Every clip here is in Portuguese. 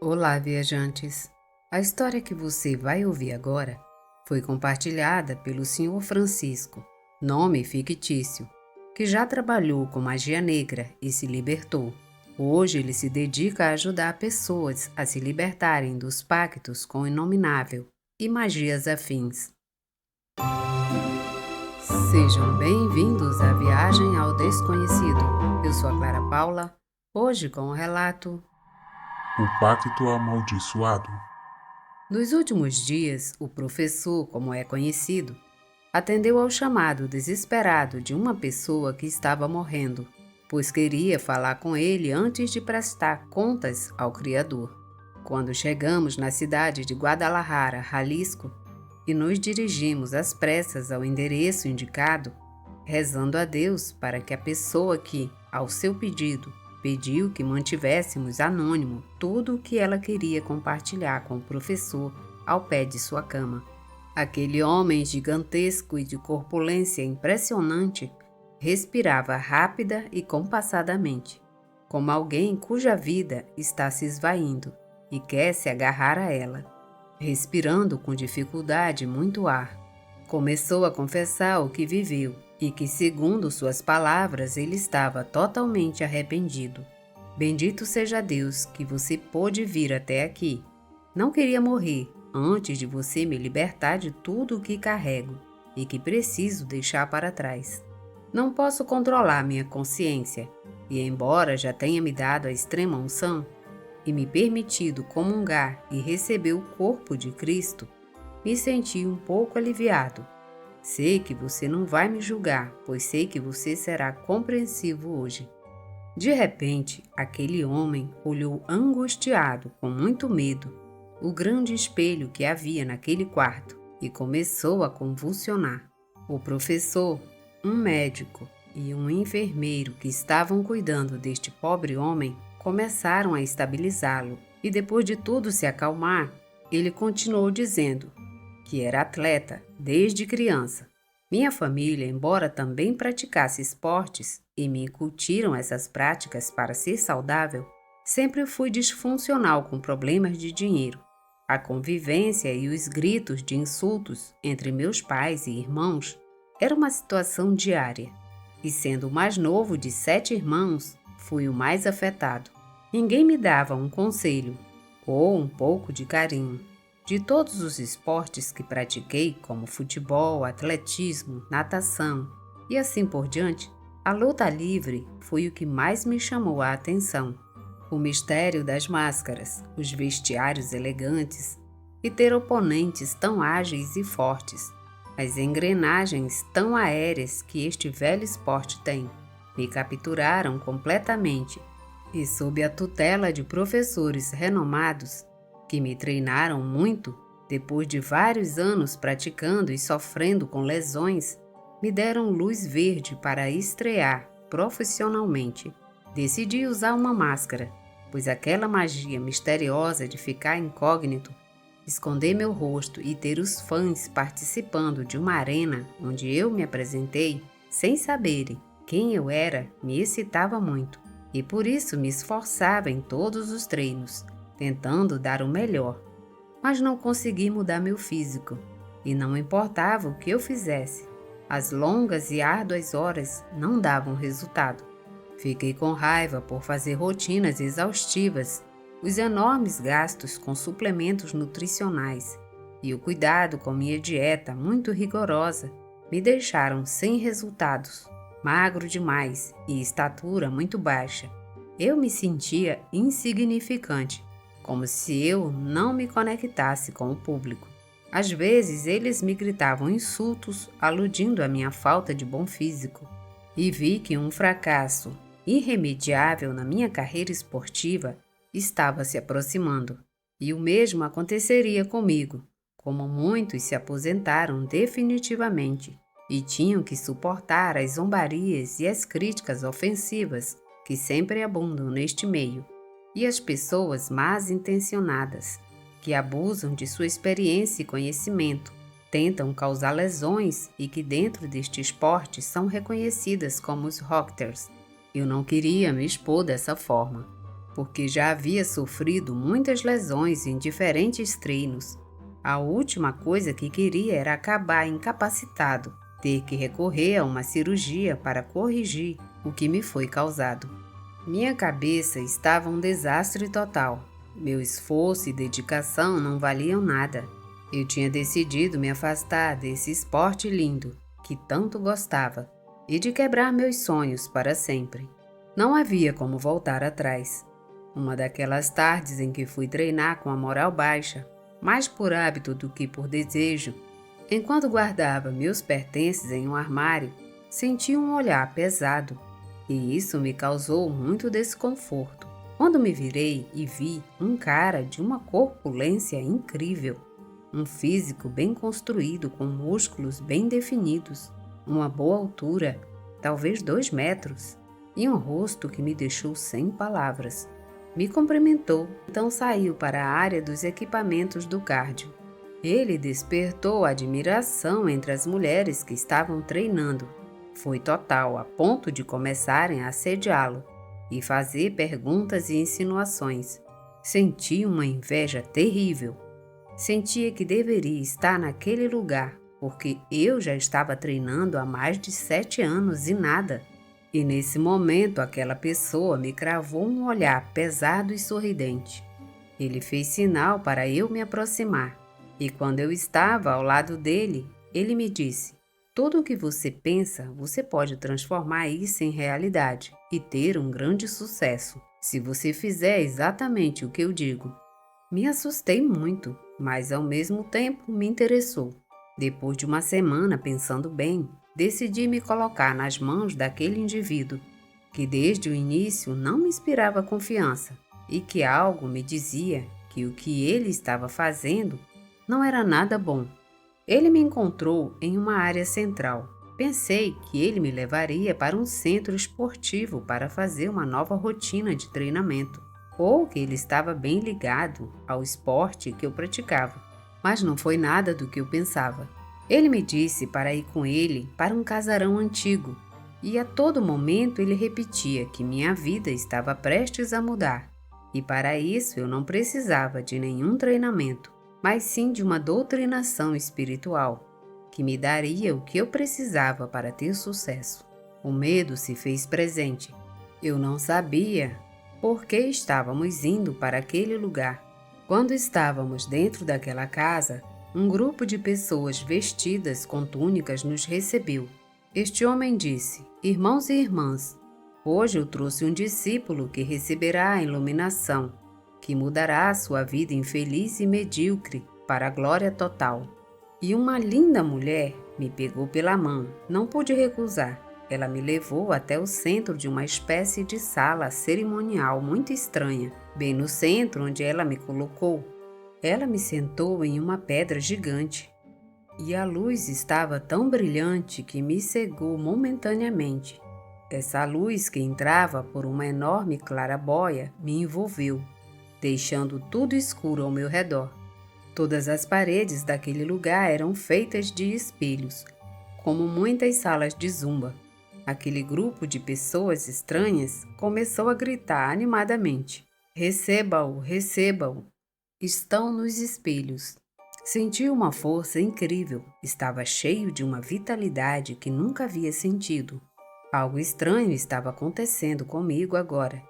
Olá, viajantes! A história que você vai ouvir agora foi compartilhada pelo Sr. Francisco, nome fictício, que já trabalhou com magia negra e se libertou. Hoje ele se dedica a ajudar pessoas a se libertarem dos pactos com o inominável e magias afins. Sejam bem-vindos à viagem ao desconhecido. Eu sou a Clara Paula, hoje com o relato O Pacto Amaldiçoado. Nos últimos dias, o professor, como é conhecido, atendeu ao chamado desesperado de uma pessoa que estava morrendo, pois queria falar com ele antes de prestar contas ao Criador. Quando chegamos na cidade de Guadalajara, Jalisco, e nos dirigimos às pressas ao endereço indicado, rezando a Deus para que a pessoa que, ao seu pedido, pediu que mantivéssemos anônimo tudo o que ela queria compartilhar com o professor ao pé de sua cama. Aquele homem gigantesco e de corpulência impressionante respirava rápida e compassadamente, como alguém cuja vida está se esvaindo e quer se agarrar a ela. Respirando com dificuldade muito ar, começou a confessar o que viveu e que, segundo suas palavras, ele estava totalmente arrependido. Bendito seja Deus que você pôde vir até aqui. Não queria morrer antes de você me libertar de tudo o que carrego e que preciso deixar para trás. Não posso controlar minha consciência e, embora já tenha me dado a extrema unção e me permitido comungar e receber o corpo de Cristo, me senti um pouco aliviado. Sei que você não vai me julgar, pois sei que você será compreensivo hoje. De repente, aquele homem olhou angustiado, com muito medo, o grande espelho que havia naquele quarto e começou a convulsionar. O professor, um médico e um enfermeiro que estavam cuidando deste pobre homem começaram a estabilizá-lo e, depois de tudo se acalmar, ele continuou dizendo que era atleta desde criança. Minha família, embora também praticasse esportes e me incutiram essas práticas para ser saudável, sempre fui disfuncional com problemas de dinheiro. A convivência e os gritos de insultos entre meus pais e irmãos era uma situação diária. E sendo o mais novo de 7 irmãos, fui o mais afetado. Ninguém me dava um conselho ou um pouco de carinho. De todos os esportes que pratiquei, como futebol, atletismo, natação e assim por diante, a luta livre foi o que mais me chamou a atenção. O mistério das máscaras, os vestiários elegantes e ter oponentes tão ágeis e fortes, as engrenagens tão aéreas que este velho esporte tem, me capturaram completamente e, sob a tutela de professores renomados, que me treinaram muito, depois de vários anos praticando e sofrendo com lesões, me deram luz verde para estrear profissionalmente. Decidi usar uma máscara, pois aquela magia misteriosa de ficar incógnito, esconder meu rosto e ter os fãs participando de uma arena onde eu me apresentei, sem saberem quem eu era, me excitava muito, e por isso me esforçava em todos os treinos, tentando dar o melhor, mas não consegui mudar meu físico, e não importava o que eu fizesse, as longas e árduas horas não davam resultado. Fiquei com raiva por fazer rotinas exaustivas, os enormes gastos com suplementos nutricionais e o cuidado com minha dieta muito rigorosa me deixaram sem resultados, magro demais e estatura muito baixa. Eu me sentia insignificante, como se eu não me conectasse com o público. Às vezes eles me gritavam insultos, aludindo à minha falta de bom físico, e vi que um fracasso irremediável na minha carreira esportiva estava se aproximando. E o mesmo aconteceria comigo, como muitos se aposentaram definitivamente e tinham que suportar as zombarias e as críticas ofensivas que sempre abundam neste meio, e as pessoas más intencionadas, que abusam de sua experiência e conhecimento, tentam causar lesões e que dentro deste esporte são reconhecidas como os rockstars. Eu não queria me expor dessa forma. porque já havia sofrido muitas lesões em diferentes treinos. A última coisa que queria era acabar incapacitado, ter que recorrer a uma cirurgia para corrigir o que me foi causado. Minha cabeça estava um desastre total. Meu esforço e dedicação não valiam nada. Eu tinha decidido me afastar desse esporte lindo, que tanto gostava, e de quebrar meus sonhos para sempre. Não havia como voltar atrás. Uma daquelas tardes em que fui treinar com a moral baixa, mais por hábito do que por desejo, enquanto guardava meus pertences em um armário, senti um olhar pesado, e isso me causou muito desconforto. Quando me virei e vi um cara de uma corpulência incrível, um físico bem construído com músculos bem definidos, uma boa altura, talvez 2 metros, e um rosto que me deixou sem palavras. Me cumprimentou, então saiu para a área dos equipamentos do cardio. Ele despertou admiração entre as mulheres que estavam treinando. Foi total, a ponto de começarem a assediá-lo e fazer perguntas e insinuações. Senti uma inveja terrível. Sentia que deveria estar naquele lugar, porque eu já estava treinando há mais de 7 anos e nada. E nesse momento aquela pessoa me cravou um olhar pesado e sorridente. Ele fez sinal para eu me aproximar, e quando eu estava ao lado dele, ele me disse: "Tudo o que você pensa, você pode transformar isso em realidade e ter um grande sucesso, se você fizer exatamente o que eu digo." Me assustei muito, mas ao mesmo tempo me interessou. Depois de uma semana pensando bem, decidi me colocar nas mãos daquele indivíduo, que desde o início não me inspirava confiança e que algo me dizia que o que ele estava fazendo não era nada bom. Ele me encontrou em uma área central. Pensei que ele me levaria para um centro esportivo para fazer uma nova rotina de treinamento, ou que ele estava bem ligado ao esporte que eu praticava. Mas não foi nada do que eu pensava. Ele me disse para ir com ele para um casarão antigo, e a todo momento ele repetia que minha vida estava prestes a mudar, e para isso eu não precisava de nenhum treinamento, mas sim de uma doutrinação espiritual, que me daria o que eu precisava para ter sucesso. O medo se fez presente. Eu não sabia por que estávamos indo para aquele lugar. Quando estávamos dentro daquela casa, um grupo de pessoas vestidas com túnicas nos recebeu. Este homem disse: "Irmãos e irmãs, hoje eu trouxe um discípulo que receberá a iluminação, que mudará a sua vida infeliz e medíocre para a glória total." E uma linda mulher me pegou pela mão. Não pude recusar. Ela me levou até o centro de uma espécie de sala cerimonial muito estranha. Bem no centro onde ela me colocou, ela me sentou em uma pedra gigante. E a luz estava tão brilhante que me cegou momentaneamente. Essa luz que entrava por uma enorme claraboia me envolveu, deixando tudo escuro ao meu redor. Todas as paredes daquele lugar eram feitas de espelhos, como muitas salas de zumba. Aquele grupo de pessoas estranhas começou a gritar animadamente: "Receba-o, receba-o! Estão nos espelhos." Senti uma força incrível, estava cheio de uma vitalidade que nunca havia sentido. Algo estranho estava acontecendo comigo agora,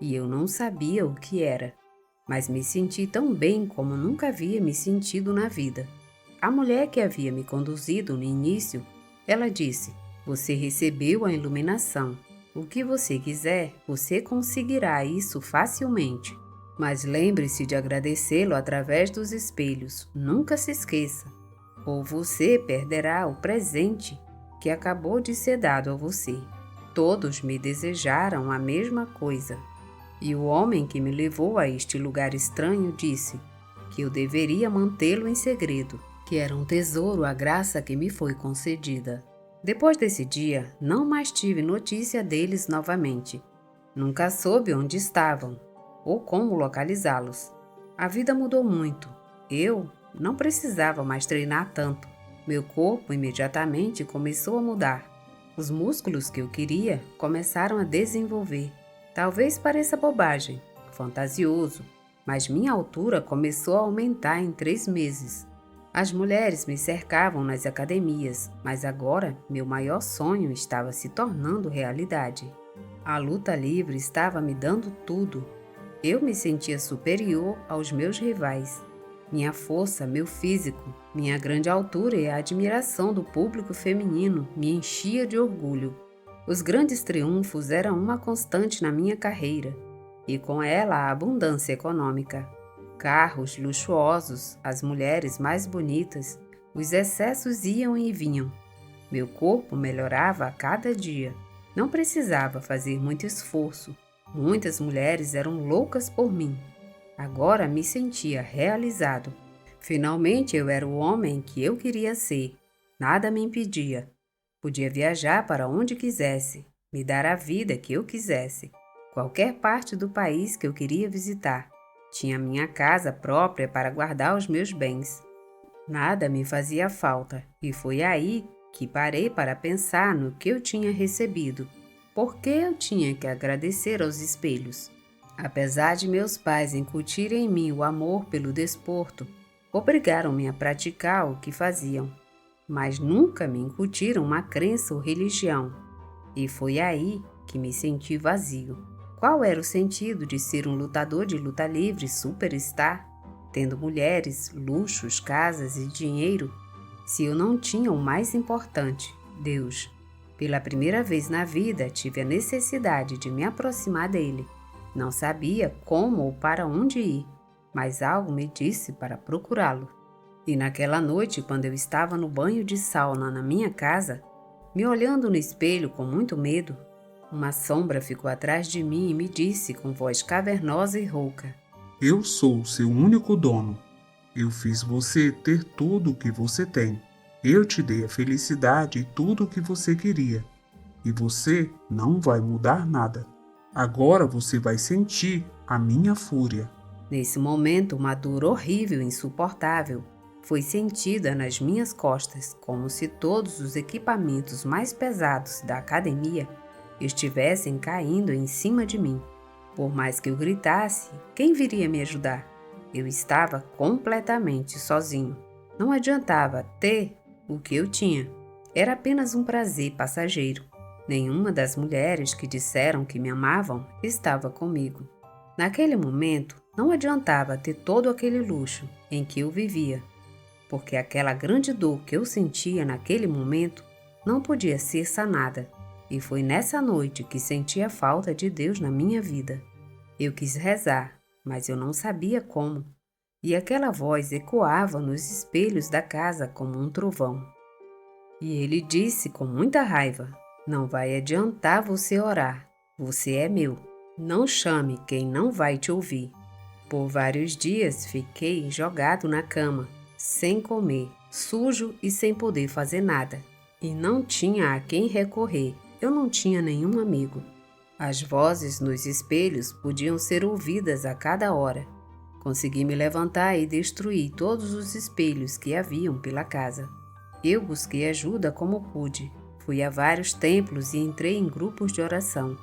e eu não sabia o que era, mas me senti tão bem como nunca havia me sentido na vida. A mulher que havia me conduzido no início, ela disse: "Você recebeu a iluminação. O que você quiser, você conseguirá isso facilmente. Mas lembre-se de agradecê-lo através dos espelhos. Nunca se esqueça, ou você perderá o presente que acabou de ser dado a você." Todos me desejaram a mesma coisa. E o homem que me levou a este lugar estranho disse que eu deveria mantê-lo em segredo, que era um tesouro a graça que me foi concedida. Depois desse dia, não mais tive notícia deles novamente. Nunca soube onde estavam ou como localizá-los. A vida mudou muito. Eu não precisava mais treinar tanto. Meu corpo imediatamente começou a mudar. Os músculos que eu queria começaram a desenvolver. Talvez pareça bobagem. fantasioso, mas minha altura começou a aumentar em 3 meses. As mulheres me cercavam nas academias, mas agora meu maior sonho estava se tornando realidade. A luta livre estava me dando tudo. Eu me sentia superior aos meus rivais. Minha força, meu físico, minha grande altura e a admiração do público feminino me enchia de orgulho. Os grandes triunfos eram uma constante na minha carreira, e com ela a abundância econômica. Carros luxuosos, as mulheres mais bonitas, os excessos iam e vinham. Meu corpo melhorava a cada dia. Não precisava fazer muito esforço. Muitas mulheres eram loucas por mim. Agora me sentia realizado. Finalmente eu era o homem que eu queria ser. Nada me impedia. Podia viajar para onde quisesse, me dar a vida que eu quisesse, qualquer parte do país que eu queria visitar. Tinha minha casa própria para guardar os meus bens. Nada me fazia falta, e foi aí que parei para pensar no que eu tinha recebido. Por que eu tinha que agradecer aos espelhos? Apesar de meus pais incutirem em mim o amor pelo desporto, obrigaram-me a praticar o que faziam, mas nunca me incutiram uma crença ou religião. E foi aí que me senti vazio. Qual era o sentido de ser um lutador de luta livre superstar, tendo mulheres, luxos, casas e dinheiro, se eu não tinha o mais importante, Deus? Pela primeira vez na vida tive a necessidade de me aproximar dele. Não sabia como ou para onde ir, mas algo me disse para procurá-lo. E naquela noite, quando eu estava no banho de sauna na minha casa, me olhando no espelho com muito medo, uma sombra ficou atrás de mim e me disse com voz cavernosa e rouca: Eu sou o seu único dono. Eu fiz você ter tudo o que você tem. Eu te dei a felicidade e tudo o que você queria. E você não vai mudar nada. Agora você vai sentir a minha fúria. Nesse momento, uma dor horrível e insuportável foi sentida nas minhas costas, como se todos os equipamentos mais pesados da academia estivessem caindo em cima de mim. Por mais que eu gritasse, quem viria me ajudar? Eu estava completamente sozinho. Não adiantava ter o que eu tinha. Era apenas um prazer passageiro. Nenhuma das mulheres que disseram que me amavam estava comigo. Naquele momento, não adiantava ter todo aquele luxo em que eu vivia, porque aquela grande dor que eu sentia naquele momento não podia ser sanada. E foi nessa noite que senti a falta de Deus na minha vida. Eu quis rezar, mas eu não sabia como. E aquela voz ecoava nos espelhos da casa como um trovão. E ele disse com muita raiva: Não vai adiantar você orar. Você é meu. Não chame quem não vai te ouvir. Por vários dias fiquei jogado na cama, sem comer, sujo e sem poder fazer nada. E não tinha a quem recorrer. Eu não tinha nenhum amigo. As vozes nos espelhos podiam ser ouvidas a cada hora. Consegui me levantar e destruir todos os espelhos que haviam pela casa. Eu busquei ajuda como pude. Fui a vários templos e entrei em grupos de oração.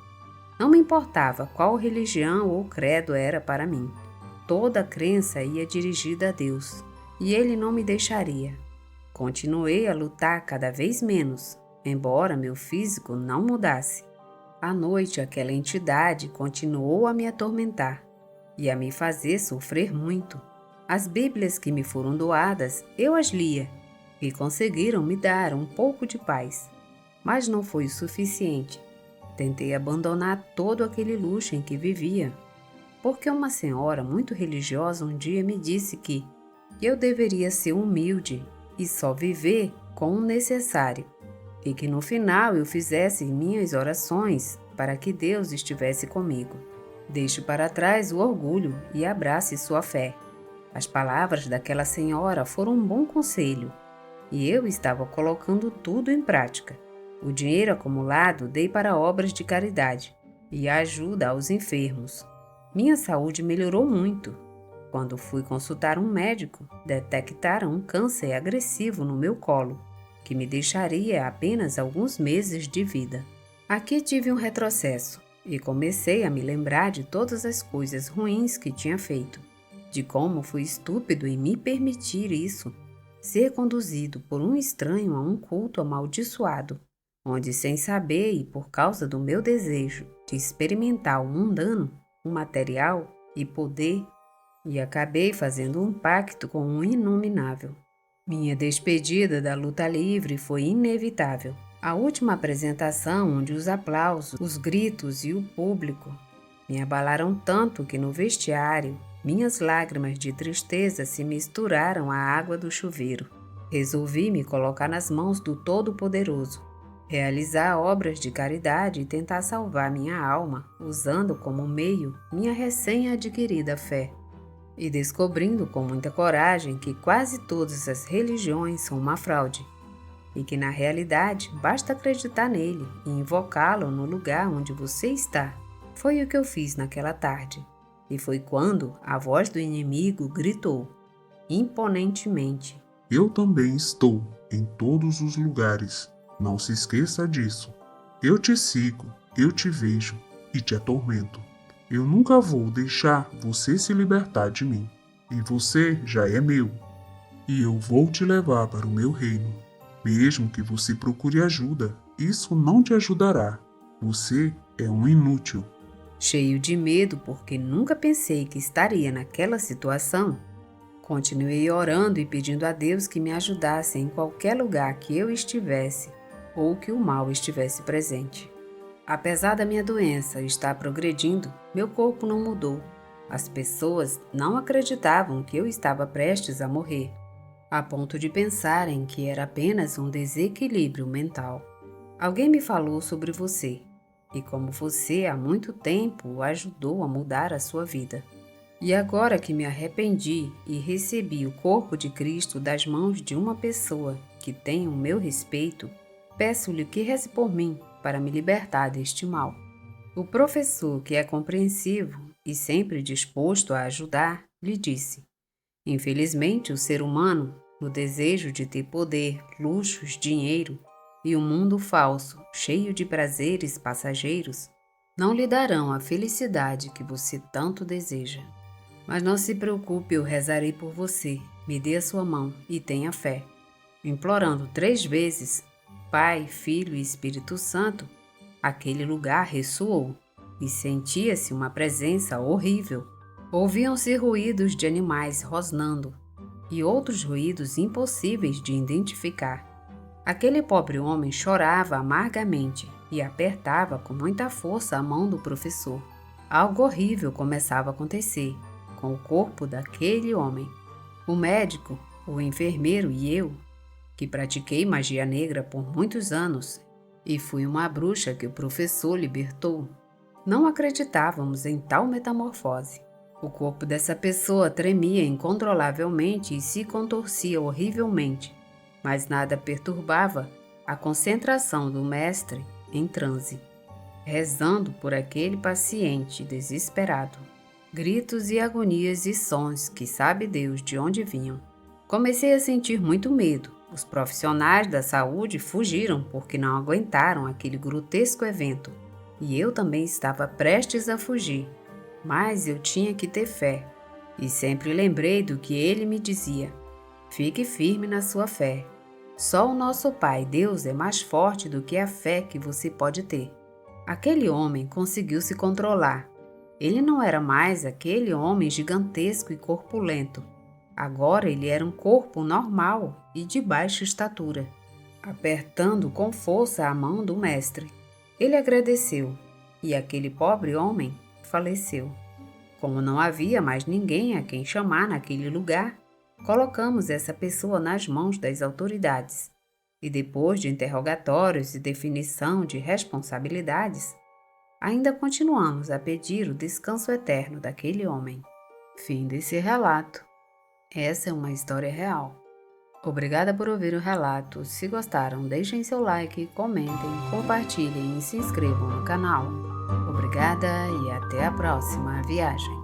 Não me importava qual religião ou credo era para mim. Toda crença ia dirigida a Deus, e Ele não me deixaria. Continuei a lutar cada vez menos, embora meu físico não mudasse. À noite, aquela entidade continuou a me atormentar e a me fazer sofrer muito. As Bíblias que me foram doadas, eu as lia e conseguiram me dar um pouco de paz, mas não foi o suficiente. Tentei abandonar todo aquele luxo em que vivia, porque uma senhora muito religiosa um dia me disse que eu deveria ser humilde e só viver com o necessário, e que no final eu fizesse minhas orações para que Deus estivesse comigo. Deixe para trás o orgulho e abrace sua fé. As palavras daquela senhora foram um bom conselho, e eu estava colocando tudo em prática. O dinheiro acumulado dei para obras de caridade e a ajuda aos enfermos. Minha saúde melhorou muito. Quando fui consultar um médico, detectaram um câncer agressivo no meu colo, que me deixaria apenas alguns meses de vida. Aqui tive um retrocesso. e comecei a me lembrar de todas as coisas ruins que tinha feito, de como fui estúpido em me permitir isso, ser conduzido por um estranho a um culto amaldiçoado, onde sem saber e por causa do meu desejo de experimentar o mundano, o material e poder, e acabei fazendo um pacto com um inominável. Minha despedida da luta livre foi inevitável. A última apresentação, onde os aplausos, os gritos e o público me abalaram tanto que no vestiário minhas lágrimas de tristeza se misturaram à água do chuveiro. Resolvi me colocar nas mãos do Todo-Poderoso, realizar obras de caridade e tentar salvar minha alma, usando como meio minha recém-adquirida fé. E descobrindo com muita coragem que quase todas as religiões são uma fraude, e que na realidade basta acreditar nele e invocá-lo no lugar onde você está. Foi o que eu fiz naquela tarde, e foi quando a voz do inimigo gritou, imponentemente: Eu também estou em todos os lugares. Não se esqueça disso. Eu te sigo, eu te vejo e te atormento. Eu nunca vou deixar você se libertar de mim. E você já é meu. E eu vou te levar para o meu reino. Mesmo que você procure ajuda, isso não te ajudará. Você é um inútil. Cheio de medo porque nunca pensei que estaria naquela situação, continuei orando e pedindo a Deus que me ajudasse em qualquer lugar que eu estivesse ou que o mal estivesse presente. Apesar da minha doença estar progredindo, meu corpo não mudou. As pessoas não acreditavam que eu estava prestes a morrer, a ponto de pensarem que era apenas um desequilíbrio mental. Alguém me falou sobre você, e como você há muito tempo o ajudou a mudar a sua vida. E agora que me arrependi e recebi o corpo de Cristo das mãos de uma pessoa que tem o meu respeito, peço-lhe que reze por mim para me libertar deste mal. O professor, que é compreensivo e sempre disposto a ajudar, lhe disse: infelizmente, o ser humano, no desejo de ter poder, luxos, dinheiro e um mundo falso, cheio de prazeres passageiros, não lhe darão a felicidade que você tanto deseja. Mas não se preocupe, eu rezarei por você. Me dê a sua mão e tenha fé. Implorando 3 vezes, Pai, Filho e Espírito Santo, aquele lugar ressoou e sentia-se uma presença horrível. Ouviam-se ruídos de animais rosnando e outros ruídos impossíveis de identificar. Aquele pobre homem chorava amargamente e apertava com muita força a mão do professor. Algo horrível começava a acontecer com o corpo daquele homem. O médico, o enfermeiro e eu, que pratiquei magia negra por muitos anos e fui uma bruxa que o professor libertou, não acreditávamos em tal metamorfose. O corpo dessa pessoa tremia incontrolavelmente e se contorcia horrivelmente, mas nada perturbava a concentração do mestre em transe, rezando por aquele paciente desesperado. Gritos e agonias e sons que sabe Deus de onde vinham. Comecei a sentir muito medo. Os profissionais da saúde fugiram porque não aguentaram aquele grotesco evento. E eu também estava prestes a fugir. Mas eu tinha que ter fé. E sempre lembrei do que ele me dizia: fique firme na sua fé. Só o nosso Pai, Deus, é mais forte do que a fé que você pode ter. Aquele homem conseguiu se controlar. Ele não era mais aquele homem gigantesco e corpulento. Agora ele era um corpo normal e de baixa estatura. Apertando com força a mão do mestre, ele agradeceu e aquele pobre homem faleceu. Como não havia mais ninguém a quem chamar naquele lugar, colocamos essa pessoa nas mãos das autoridades e depois de interrogatórios e definição de responsabilidades, ainda continuamos a pedir o descanso eterno daquele homem. Fim desse relato. Essa é uma história real. Obrigada por ouvir o relato. Se gostaram, deixem seu like, comentem, compartilhem e se inscrevam no canal. Obrigada e até a próxima viagem.